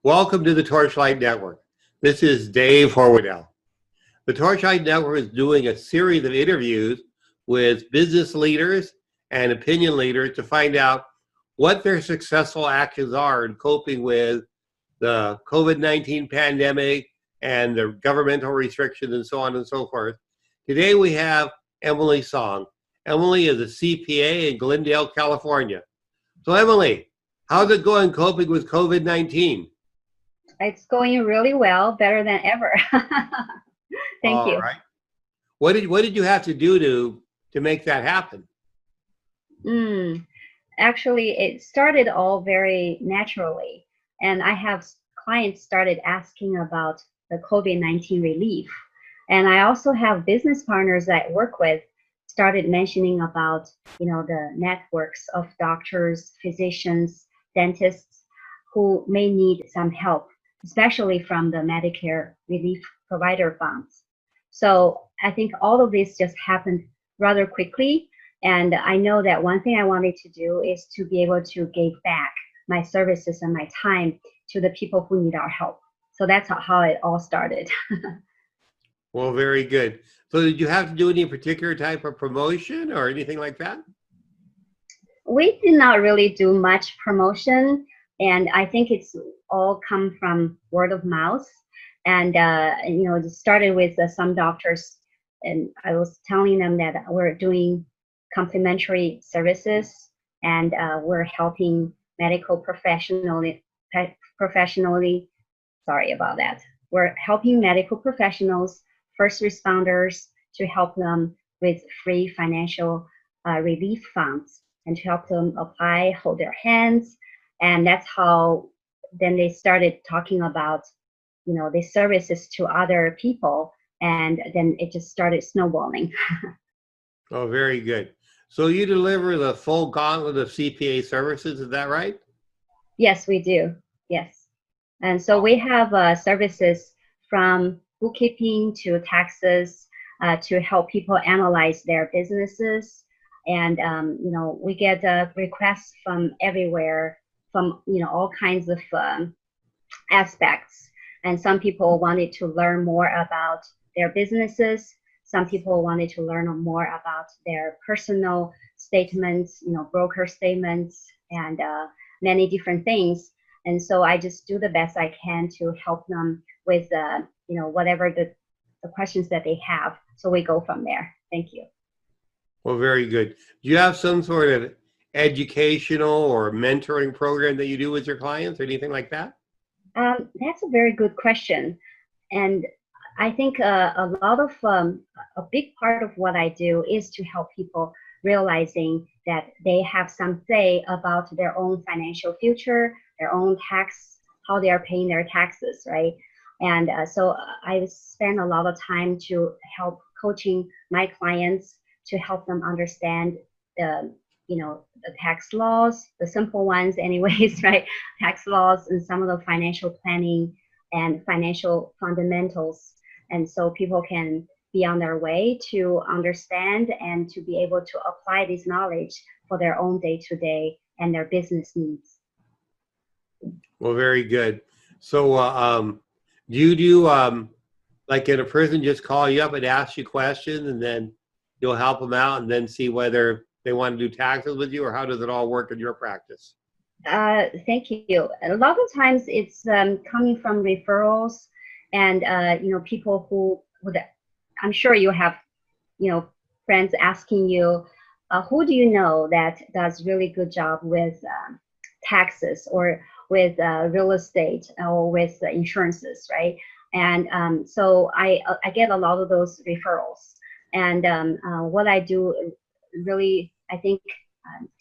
Welcome to the Torchlight Network. This is Dave Horwedel. The Torchlight Network is doing a series of interviews with business leaders and opinion leaders to find out what their successful actions are in coping with the COVID-19 pandemic and the governmental restrictions and so on and so forth. Today we have Emily Song. Emily is a CPA in Glendale, California. So Emily, how's it going coping with COVID-19? It's going really well, better than ever. Thank you. All right. What did you have to do to make that happen? Actually, it started all very naturally, and I have clients started asking about the COVID-19 relief, and I also have business partners that I work with started mentioning about the networks of doctors, physicians, dentists who may need some help, especially from the Medicare relief provider funds. So I think all of this just happened rather quickly. And I know that one thing I wanted to do is to be able to give back my services and my time to the people who need our help. So that's how it all started. Well, very good. So did you have to do any particular type of promotion or anything like that? We did not really do much promotion. And I think it's all come from word of mouth. And, it started with some doctors, and I was telling them that we're doing complimentary services, and we're helping medical professionally, sorry about that. We're helping medical professionals, first responders, to help them with free financial relief funds and to help them apply, hold their hands. And that's how then they started talking about, the services to other people. And then it just started snowballing. Oh, very good. So you deliver the full gauntlet of CPA services, is that right? Yes, we do. Yes. And so we have services from bookkeeping to taxes to help people analyze their businesses. And, we get requests from everywhere, from all kinds of aspects. And some people wanted to learn more about their businesses. Some people wanted to learn more about their personal statements, broker statements, and many different things. And so I just do the best I can to help them with whatever the questions that they have. So we go from there. Thank you. Well, very good. Do you have some sort of educational or mentoring program that you do with your clients or anything like that? That's a very good question. And I think a lot of, a big part of what I do is to help people realizing that they have some say about their own financial future, their own tax, how they are paying their taxes, right? And so I spend a lot of time to help coaching my clients to help them understand the tax laws, the simple ones anyways, right? Tax laws and some of the financial planning and financial fundamentals. And so people can be on their way to understand and to be able to apply this knowledge for their own day-to-day and their business needs. Well, very good. So do you do, like in a prison, just call you up and ask you questions and then you'll help them out and then see whether they want to do taxes with you, or how does it all work in your practice? Thank you. A lot of times it's coming from referrals and, people who would, I'm sure you have, friends asking you, who do you know that does really good job with taxes or with real estate or with insurances, right? And so I get a lot of those referrals. And what I do really, I think,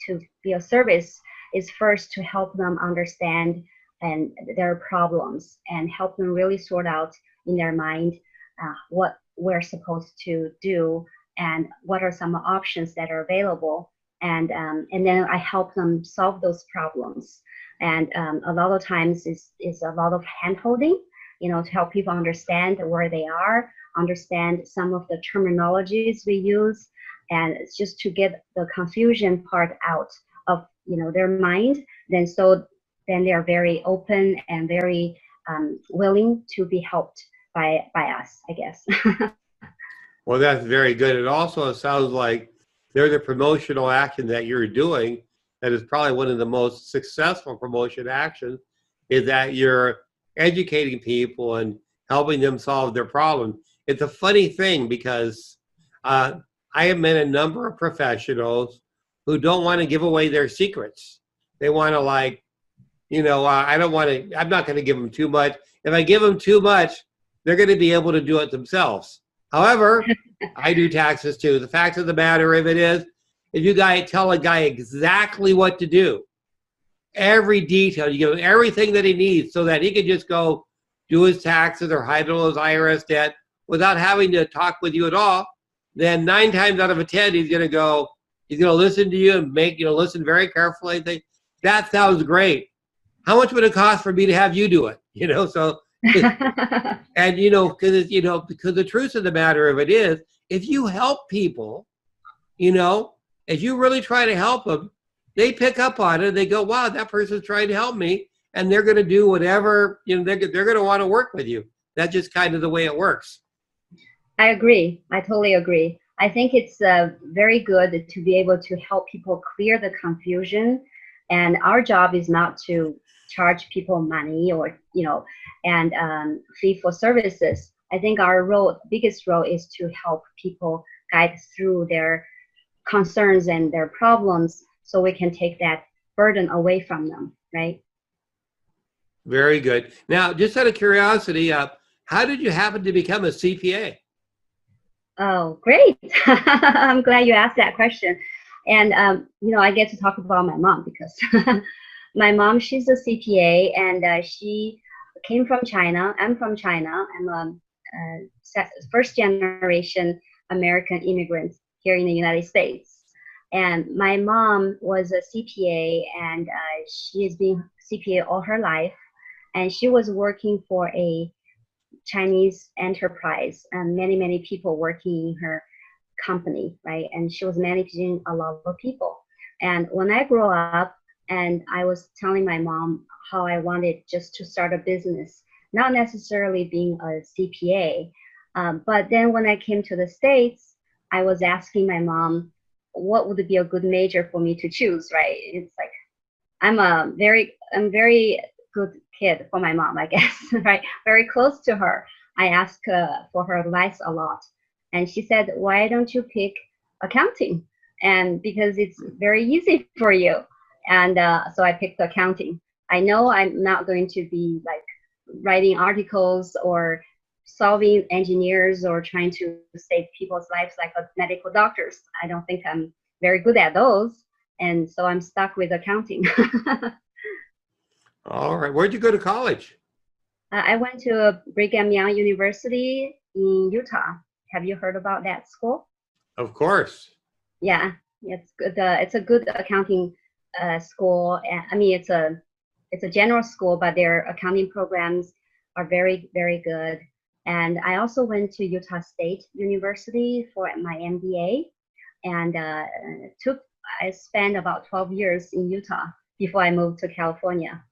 to be of service is first to help them understand and their problems and help them really sort out in their mind what we're supposed to do and what are some options that are available. And then I help them solve those problems. And a lot of times is a lot of hand-holding, to help people understand where they are, understand some of the terminologies we use, and it's just to get the confusion part out of their mind. Then so then they are very open and very willing to be helped by us, I guess. Well, that's very good. It also sounds like there's a promotional action that you're doing that is probably one of the most successful promotion actions, is that you're educating people and helping them solve their problems. It's a funny thing because I have met a number of professionals who don't want to give away their secrets. They want to I don't want to, I'm not going to give them too much. If I give them too much, they're going to be able to do it themselves. However, I do taxes too. The fact of the matter of it is, if you tell a guy exactly what to do, every detail, you give him everything that he needs so that he can just go do his taxes or handle his IRS debt without having to talk with you at all, then 9 times out of 10, he's going to listen to you and listen very carefully and think, that sounds great. How much would it cost for me to have you do it? So, and because the truth of the matter of it is, if you help people, if you really try to help them, they pick up on it. They go, wow, that person's trying to help me. And they're going to do whatever, they're going to want to work with you. That's just kind of the way it works. I agree. I totally agree. I think it's very good to be able to help people clear the confusion. And our job is not to charge people money or, and fee for services. I think our biggest role is to help people guide through their concerns and their problems so we can take that burden away from them, right? Very good. Now, just out of curiosity, how did you happen to become a CPA? Oh, great. I'm glad you asked that question. And, I get to talk about my mom because my mom, she's a CPA, and she came from China. I'm from China. I'm a first generation American immigrant here in the United States. And my mom was a CPA, and she has been CPA all her life. And she was working for a Chinese enterprise, and many people working in her company, right? And she was managing a lot of people. And when I grew up, and I was telling my mom how I wanted just to start a business, not necessarily being a CPA, but then when I came to the States, I was asking my mom, what would be a good major for me to choose, right? It's like, I'm very good kid for my mom, I guess, right? Very close to her. I asked for her advice a lot. And she said, why don't you pick accounting? And because it's very easy for you. And so I picked accounting. I know I'm not going to be like writing articles or solving engineers or trying to save people's lives like medical doctors. I don't think I'm very good at those. And so I'm stuck with accounting. All right. Where'd you go to college? I went to Brigham Young University in Utah. Have you heard about that school? Of course. Yeah, it's good. It's a good accounting school. I mean, it's a general school, but their accounting programs are very, very good. And I also went to Utah State University for my MBA, and I spent about 12 years in Utah before I moved to California.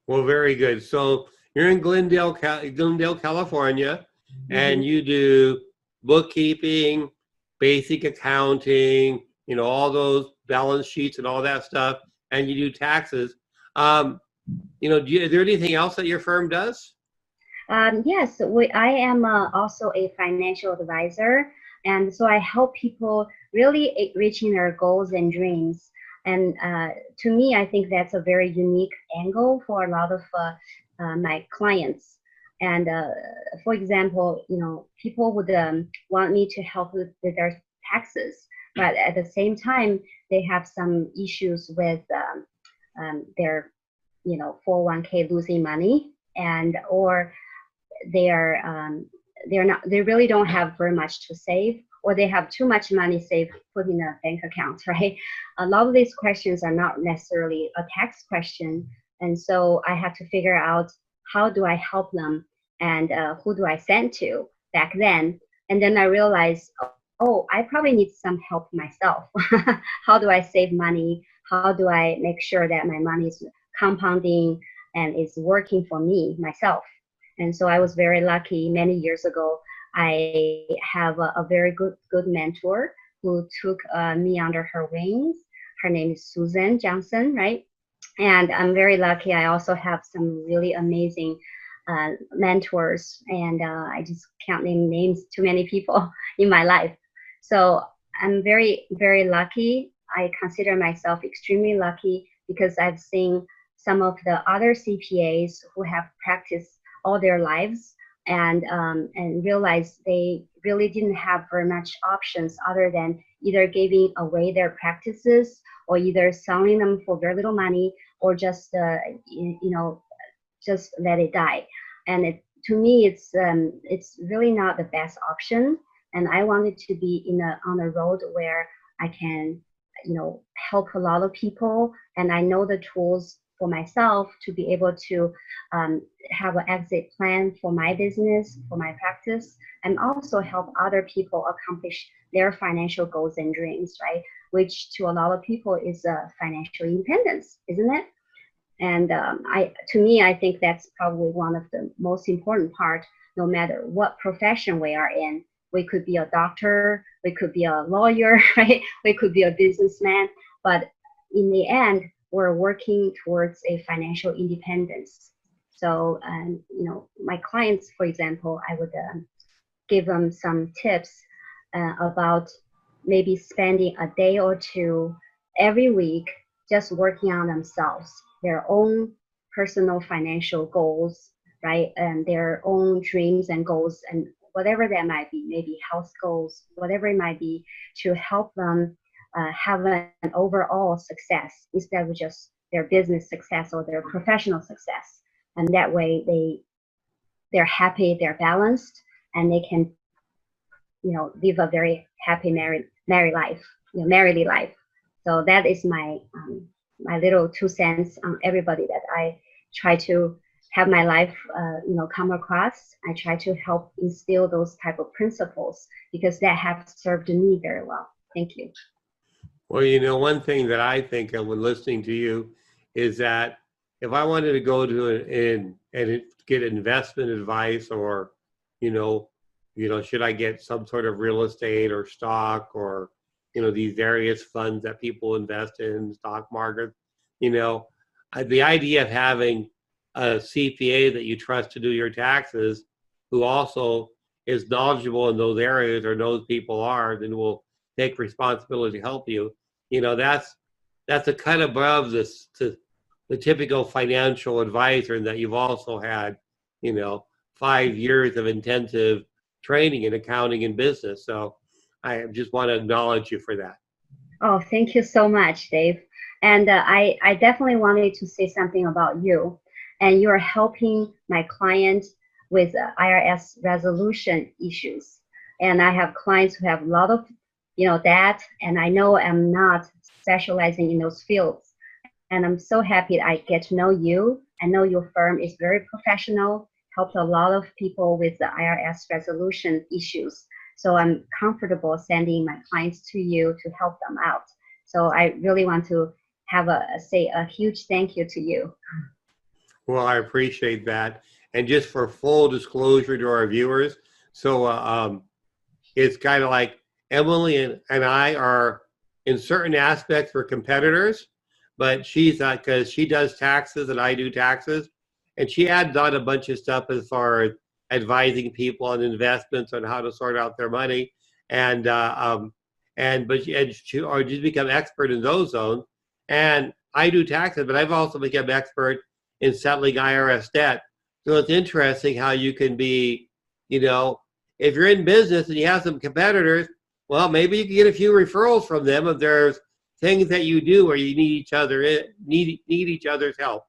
Well, very good. So you're in Glendale, California, and you do bookkeeping, basic accounting, all those balance sheets and all that stuff, and you do taxes. Is there anything else that your firm does? Yes, I am also a financial advisor, and so I help people really reaching their goals and dreams. And to me, I think that's a very unique angle for a lot of my clients. And for example, people would want me to help with their taxes, but at the same time, they have some issues with their 401k losing money, and or they really don't have very much to save, or they have too much money saved put in a bank account, right? A lot of these questions are not necessarily a tax question, and so I had to figure out how do I help them, and who do I send to back then. And then I realized, oh, I probably need some help myself. How do I save money? How do I make sure that my money is compounding and it's working for me, myself. And so I was very lucky many years ago. I have a very good mentor who took me under her wings. Her name is Susan Johnson, right? And I'm very lucky. I also have some really amazing mentors, and I just can't name names too many people in my life. So I'm very, very lucky. I consider myself extremely lucky because I've seen some of the other CPAs who have practiced all their lives and realized they really didn't have very much options other than either giving away their practices or either selling them for very little money or just just let it die. And to me, it's really not the best option. And I wanted to be on a road where I can, help a lot of people. And I know the tools for myself to be able to have an exit plan for my business, for my practice, and also help other people accomplish their financial goals and dreams, right? Which to a lot of people is financial independence, isn't it? And to me, I think that's probably one of the most important part, no matter what profession we are in. We could be a doctor, we could be a lawyer, right? We could be a businessman, but in the end, we're working towards a financial independence. So, my clients, for example, I would give them some tips about maybe spending a day or two every week just working on themselves, their own personal financial goals, right? And their own dreams and goals and whatever that might be, maybe health goals, whatever it might be, to help them have an overall success instead of just their business success or their professional success. And that way they're happy, they're balanced, and they can, live a very happy married life, marriedly life. So that is my my little 2 cents on everybody that I try to have my life, come across. I try to help instill those type of principles because that have served me very well. Thank you. Well, one thing that I think of when listening to you is that if I wanted to go to and get investment advice or, should I get some sort of real estate or stock or, these various funds that people invest in, stock market, the idea of having a CPA that you trust to do your taxes, who also is knowledgeable in those areas or knows people are, then will take responsibility to help you. That's a cut above this to the typical financial advisor, and that you've also had, 5 years of intensive training in accounting and business. So I just want to acknowledge you for that. Oh, thank you so much, Dave. And I definitely wanted to say something about you. And you're helping my client with IRS resolution issues. And I have clients who have a lot of, that, and I know I'm not specializing in those fields. And I'm so happy I get to know you. I know your firm is very professional, helped a lot of people with the IRS resolution issues. So I'm comfortable sending my clients to you to help them out. So I really want to say a huge thank you to you. Well, I appreciate that. And just for full disclosure to our viewers, so it's kind of like Emily and I are in certain aspects we're competitors, but she's because she does taxes and I do taxes, and she adds on a bunch of stuff as far as advising people on investments on how to sort out their money, and just become expert in those zones. And I do taxes, but I've also become expert in settling IRS debt. So it's interesting how you can be, if you're in business and you have some competitors, well, maybe you can get a few referrals from them if there's things that you do where you need each other's help.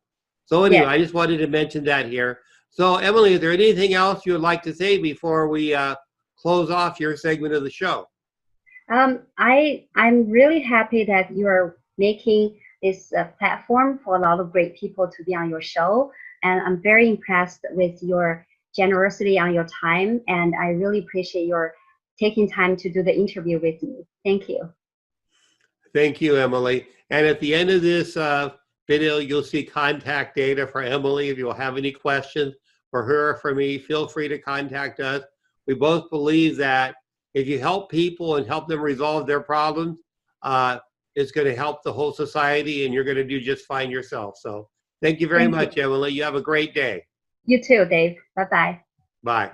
So anyway, yeah. I just wanted to mention that here. So Emily, is there anything else you would like to say before we close off your segment of the show? I'm really happy that you're making this platform for a lot of great people to be on your show. And I'm very impressed with your generosity on your time. And I really appreciate your taking time to do the interview with me. Thank you. Thank you, Emily. And at the end of this video, you'll see contact data for Emily. If you'll have any questions for her or for me, feel free to contact us. We both believe that if you help people and help them resolve their problems, it's going to help the whole society, and you're going to do just fine yourself. So thank you very much, Emily. You have a great day. You too, Dave. Bye-bye. Bye.